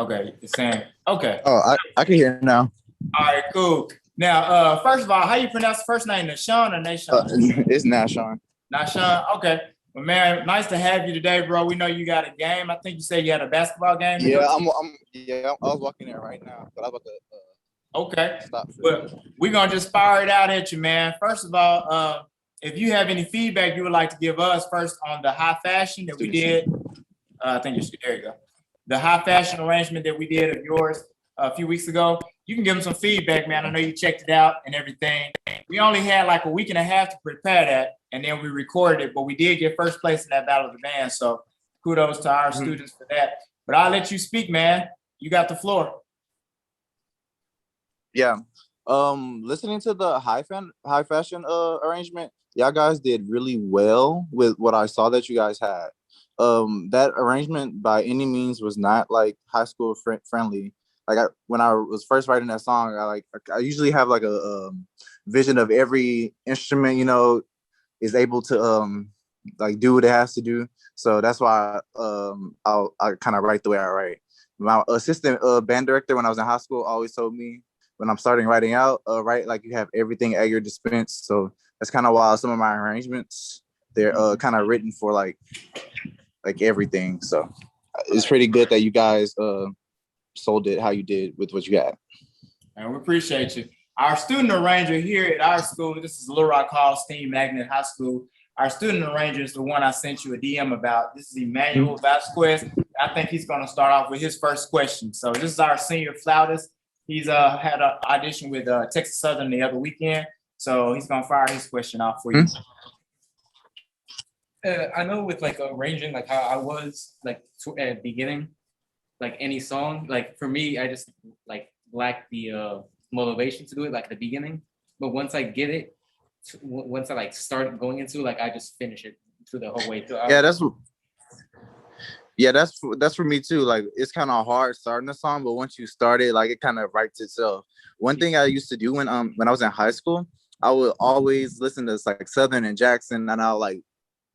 Okay, it's saying okay. Oh, I can hear now. All right, cool. Now, first of all, how you pronounce the first name? Nashon or Nashon? It's Nashon. Nashon. Okay. Well, man, nice to have you today, bro. We know you got a game. I think you said you had a basketball game. Yeah, I was walking there right now, but I was about to okay. stop. Well, we're gonna just fire it out at you, man. First of all, if you have any feedback you would like to give us first on the high fashion that we did, I think there you go. The high fashion arrangement that we did of yours a few weeks ago. You can give them some feedback, man. I know you checked it out and everything. We only had like a week and a half to prepare that, and then we recorded it, but we did get first place in that Battle of the Band. So kudos to our students for that. But I'll let you speak, man. You got the floor. Yeah. Listening to the high fashion arrangement, y'all guys did really well with what I saw that you guys had. That arrangement by any means was not like high school friendly. Like when I was first writing that song, I usually have like a vision of every instrument, you know, is able to like do what it has to do. So that's why I kind of write the way I write. My assistant band director when I was in high school always told me when I'm starting writing out, write like you have everything at your dispense. So that's kind of why some of my arrangements they're kind of written for like everything. So it's pretty good that you guys sold it how you did with what you got. And we appreciate you. Our student arranger here at our school, this is Little Rock Hall Steam Magnet High School. Our student arranger is the one I sent you a DM about. This is Emmanuel Vasquez. I think he's going to start off with his first question. So this is our senior flautist. He's had an audition with Texas Southern the other weekend. So he's going to fire his question off for you. I know with like arranging, like how I was like at the beginning, like any song, like for me, I just like lack the motivation to do it like at the beginning. But once I get it, once I like start going into like, I just finish it through the whole way through. That's for me too. Like it's kind of hard starting a song, but once you start it, like it kind of writes itself. One thing I used to do when I was in high school, I would always listen to like Southern and Jackson, and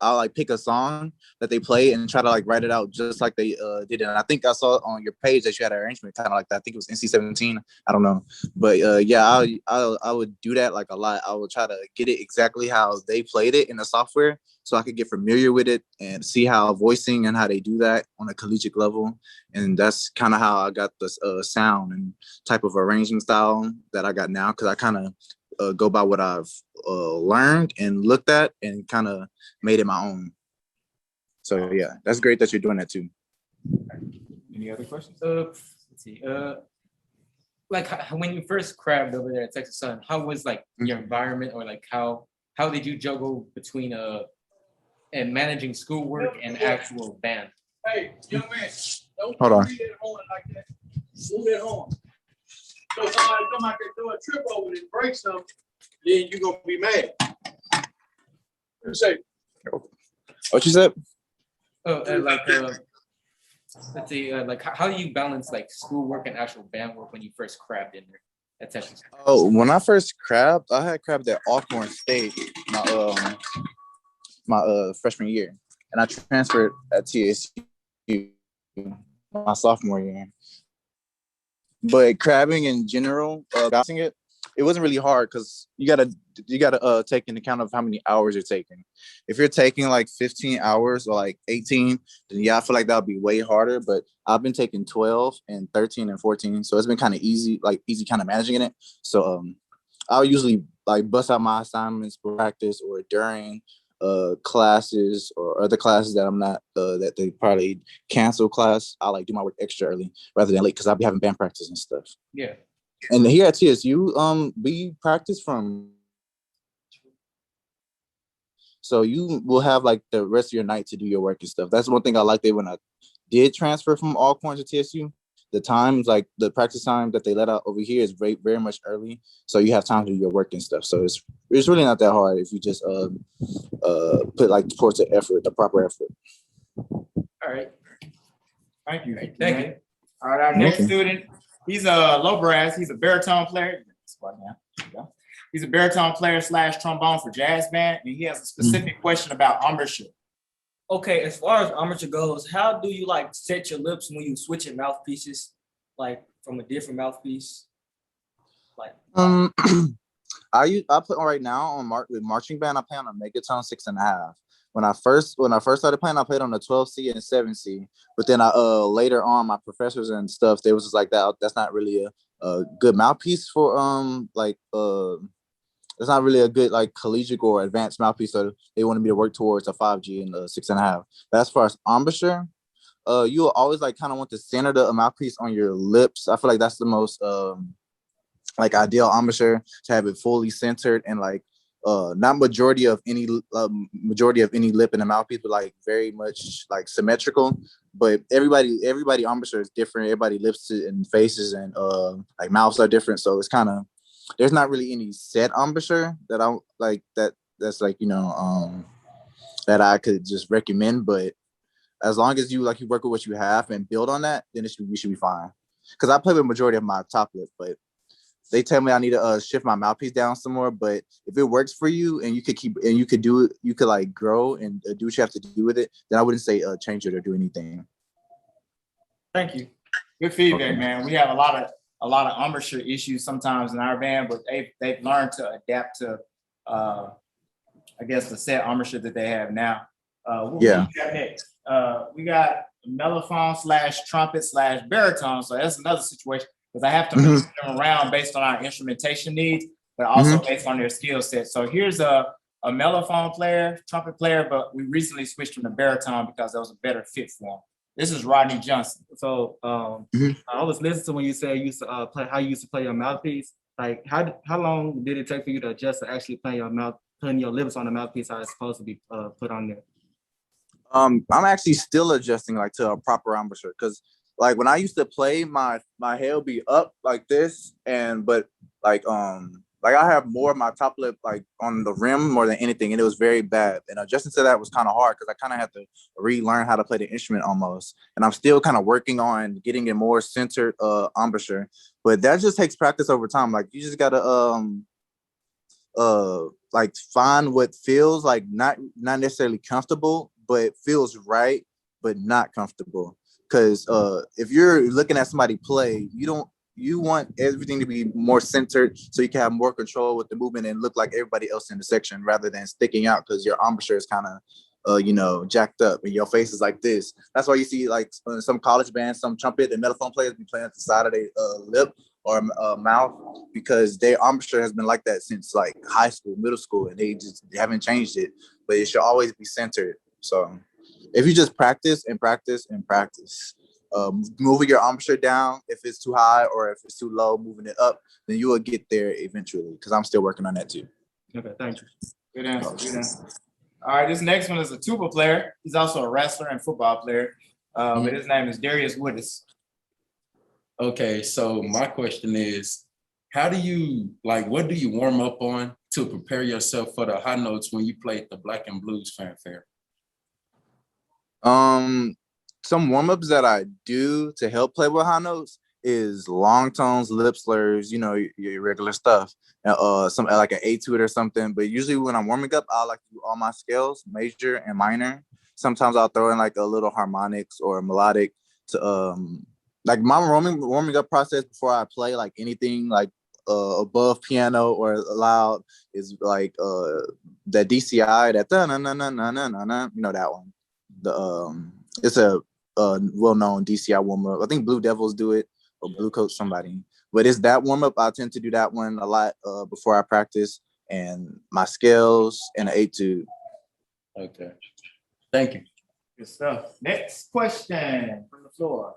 I'll pick a song that they play and try to like write it out just like they did it. And I think I saw on your page that you had an arrangement kind of like that. I think it was NC-17. I don't know, but I would do that like a lot. I would try to get it exactly how they played it in the software, so I could get familiar with it and see how voicing and how they do that on a collegiate level. And that's kind of how I got this sound and type of arranging style that I got now, because I kind of go by what I've learned and looked at and kind of made it my own. So yeah, that's great that you're doing that too. Any other questions? Let's see. Like when you first crabbed over there at Texas Southern, how was like your environment, or like how did you juggle between and managing schoolwork and actual band? Hey, young man, don't hold on. Move that horn like that. Move that horn. So somebody come out there, do a trip over it and break something, then you're gonna be mad. Say, what you said? Let's see, like how do you balance like schoolwork and actual band work when you first crabbed in there at Texas? Oh, when I first crabbed, I had crabbed at Alcorn State my freshman year, and I transferred at TSU my sophomore year. But crabbing in general, balancing it wasn't really hard, because you gotta take into account of how many hours you're taking. If you're taking like 15 hours or like 18, then yeah, I feel like that would be way harder. But I've been taking 12 and 13 and 14, so it's been kind of easy kind of managing it. So I'll usually like bust out my assignments for practice or during classes or other classes that I'm not that they probably cancel class. I like do my work extra early rather than late, because I'll be having band practice and stuff. Yeah. And here at TSU, we practice from, so you will have like the rest of your night to do your work and stuff. That's one thing I liked when I did transfer from Alcorn to TSU. The times, like the practice time that they let out over here is very, very much early. So you have time to do your work and stuff. So it's really not that hard if you just put like towards the proper effort. All right. Thank you. Thank you. All right, our next student, he's a low brass. He's a baritone player. He's a baritone player / trombone for jazz band, and he has a specific question about embouchure. Okay, as far as embouchure goes, how do you like set your lips when you switching mouthpieces? like from a different mouthpiece? Like I put on right now on with marching band. I play on a Megatone 6.5. When I first started playing, I played on the 12C and 7C. But then I later on, my professors and stuff, they was just like that. That's not really a good mouthpiece for it's not really a good like collegiate or advanced mouthpiece. So they wanted me to work towards a 5G and a 6.5. But as far as embouchure, you will always like kind of want to center the mouthpiece on your lips. I feel like that's the most like ideal embouchure, to have it fully centered and like not majority of any lip in the mouthpiece, but like very much like symmetrical. But everybody embouchure is different. Everybody lips and faces and like mouths are different. So it's kind of, there's not really any set embouchure that I like that's like, you know, that I could just recommend. But as long as you work with what you have and build on that, then we should be fine. Because I play with majority of my top lip, but they tell me I need to shift my mouthpiece down some more. But if it works for you and you could do it, you could like grow and do what you have to do with it, then I wouldn't say change it or do anything. Thank you. Good feedback, man. We have a lot of embouchure issues sometimes in our band, but they've learned to adapt to I guess the set embouchure that they have now. What we got next? We got mellophone / trumpet / baritone. So that's another situation, because I have to move them around based on our instrumentation needs, but also based on their skill set. So here's a mellophone player, trumpet player, but we recently switched from the baritone because that was a better fit for him. This is Rodney Johnson. So I was listening to when you said you used to play, how you used to play your mouthpiece. Like how long did it take for you to adjust to actually playing putting your lips on the mouthpiece how it's supposed to be put on there? I'm actually still adjusting like to a proper embouchure, because like when I used to play, my head would be up like this, but I have more of my top lip like on the rim more than anything, and it was very bad. And adjusting to that was kind of hard because I kind of had to relearn how to play the instrument almost. And I'm still kind of working on getting a more centered embouchure, but that just takes practice over time. Like you just gotta like find what feels like not necessarily comfortable, but feels right, but not comfortable. Because if you're looking at somebody play, you want everything to be more centered so you can have more control with the movement and look like everybody else in the section rather than sticking out because your embouchure is kind of jacked up and your face is like this. That's why you see like some college bands, some trumpet and mellophone players be playing at the side of their lip or mouth, because their embouchure has been like that since like high school, middle school, and they haven't changed it. But it should always be centered. So if you just practice and practice and practice, moving your embouchure down if it's too high, or if it's too low, moving it up, then you will get there eventually, because I'm still working on that too. Okay, thank you. Good answer. Good answer. All right, this next one is a tuba player. He's also a wrestler and football player. But his name is Darius Wittus. Okay, so my question is, what do you warm up on to prepare yourself for the high notes when you play the Black and Blues fanfare? Some warm-ups that I do to help play with high notes is long tones, lip slurs, your regular stuff. Some like an etude or something. But usually when I'm warming up, I like to do all my scales, major and minor. Sometimes I'll throw in like a little harmonics or melodic to like my warming up process before I play like anything like above piano or loud is like that DCI, that that one. It's a well-known DCI warm-up. I think Blue Devils do it, or Blue Coat somebody. But it's that warm-up. I tend to do that one a lot before I practice, and my scales and an etude. Okay. Thank you. Good stuff. Next question from the floor.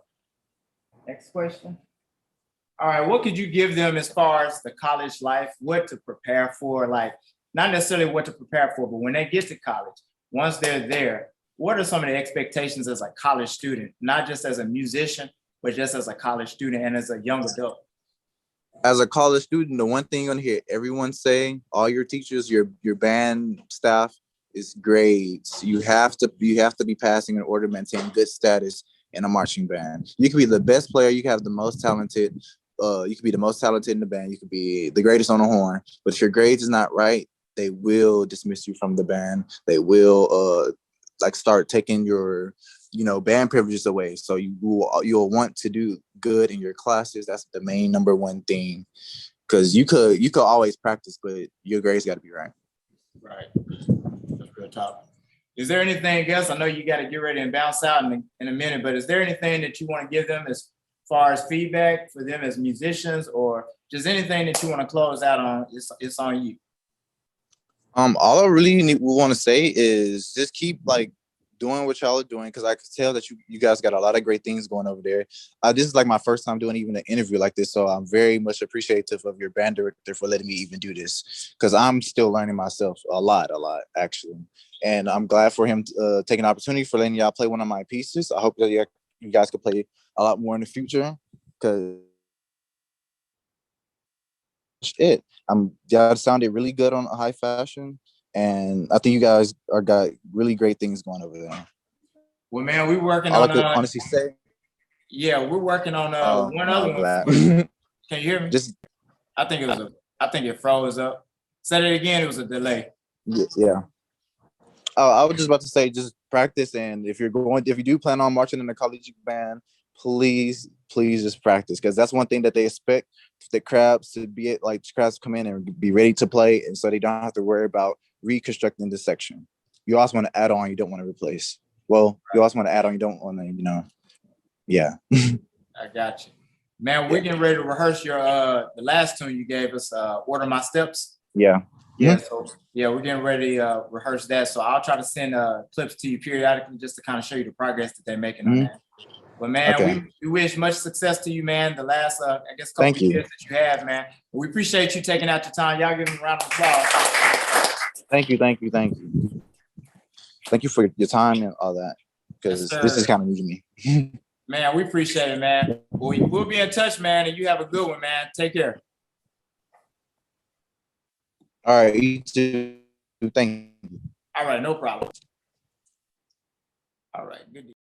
Next question. All right, what could you give them as far as the college life, what to prepare for? Like, not necessarily what to prepare for, but when they get to college, once they're there, what are some of the expectations as a college student, not just as a musician, but just as a college student and as a young adult? As a college student, the one thing you're gonna hear everyone say, all your teachers, your band staff, is grades. You have to be passing in order to maintain good status in a marching band. You can be the best player, you can have the most talented, you could be the most talented in the band, you could be the greatest on the horn, but if your grades is not right, they will dismiss you from the band. They will like start taking your band privileges away. So you'll want to do good in your classes. That's the main number one thing. Because you could always practice, but your grades got to be right. Right. That's real talk. Is there anything else? I know you got to get ready and bounce out in a minute, but is there anything that you want to give them as far as feedback for them as musicians, or just anything that you want to close out on? It's on you. All I really want to say is just keep like doing what y'all are doing, because I could tell that you guys got a lot of great things going over there. This is like my first time doing even an interview like this, so I'm very much appreciative of your band director for letting me even do this, because I'm still learning myself a lot actually, and I'm glad for him taking an opportunity for letting y'all play one of my pieces. I hope that you guys could play a lot more in the future, because y'all sounded really good on High Fashion, and I think you guys got really great things going over there. Well, man, we're working All on. I could honestly say. Yeah, we're working on one other one. Can you hear me? I think it froze up. Said it again. It was a delay. Yeah. I was just about to say, just practice, and if you do plan on marching in the collegiate band, please just practice, because that's one thing that they expect the crabs to be like. Crabs come in and be ready to play, and so they don't have to worry about reconstructing the section. You also want to add on, you don't want to replace. Well, you also want to add on, you don't want to, yeah. I got you, man. We're getting ready to rehearse your the last tune you gave us, Order My Steps. Yeah. Yeah, so we're getting ready to rehearse that. So I'll try to send clips to you periodically just to kind of show you the progress that they're making on that. But man, we wish much success to you, man. The last couple of years that you have, man. We appreciate you taking out your time. Y'all give them a round of applause. Thank you. Thank you for your time and all that, because this is kind of new to me. Man, we appreciate it, man. We'll be in touch, man, and you have a good one, man. Take care. All right, you too. Thank you. All right, no problem. All right, good deal.